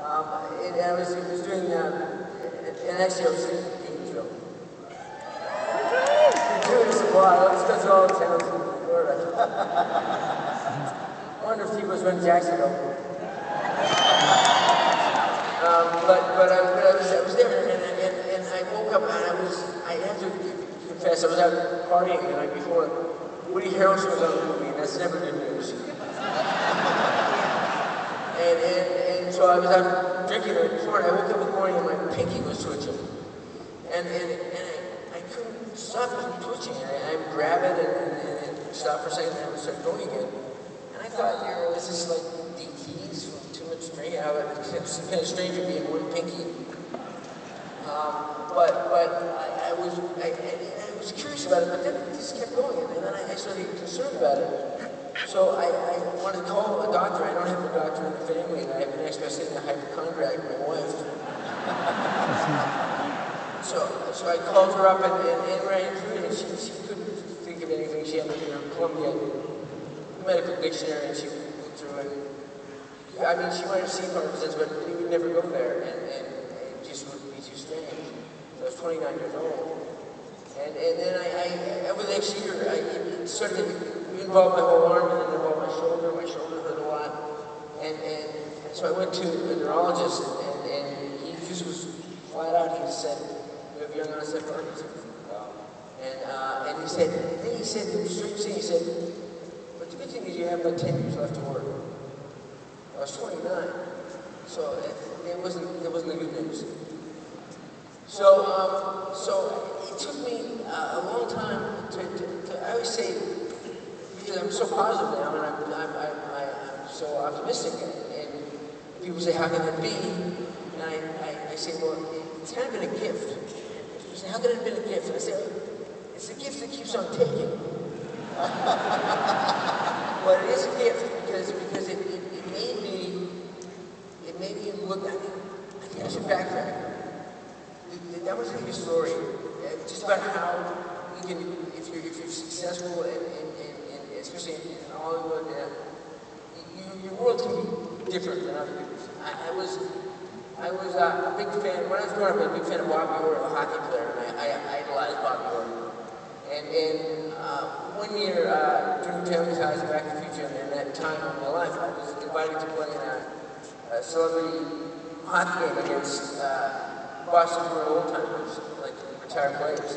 And I was doing, and actually I was in Gainesville. Gratuitous applause. Let's go through all the towns in Florida. I wonder if people went to Jacksonville. I was there, and I woke up, and I have to confess, I was out partying the night before. Woody Harrelson was on the movie, and that's never good news. And so I was out drinking the night before, and I woke up in the morning, and my pinky was twitching. And I couldn't stop it from twitching. I would grab it, and it stopped for a second, and I would start going again. And I thought, was this like DTs from too much drinking? It's kind of strange to be in one pinky. I was curious about it, but then it just kept going, and then I started getting concerned about it. So I wanted to call a doctor. I don't have a doctor in the family, and I have an ex-president, a hypochondriac, my wife. So I called her up and ran through it, and she couldn't think of anything. She had her Columbia medical dictionary, and she went through it. I mean, she might have seen Parkinson's, but it would never go there, and it just would be too strange. So I was 29 years old. And then over the next year, it started to involve my whole arm, and then involve my shoulder. My shoulder hurt a lot. And so I went to a neurologist, and he just was flat out, he said, "You have young onset Parkinson's." And he said, the strange thing, he said, "But the good thing is you have about 10 years left to work." I was 29, so it wasn't the good news. So it took me a long time to I always say, because I'm so positive now, and I'm so optimistic, and people say, "How can that be?" And I say, "Well, it's kind of been a gift." People say, "How can it have been a gift?" And I say, "It's a gift that keeps on taking." But it is a gift because it made me look. I think I should backtrack. That was a story, just about how you can, if you're successful, and especially in Hollywood, your world can be different than other people's. I was a big fan. When I was growing up, I was a big fan of Bobby Orr, the hockey player, and I idolized Bobby Orr. And one year during Family Ties and Back to the Future, and that time of my life, I was invited to play in a celebrity hockey game against Boston were old timers, like retired players.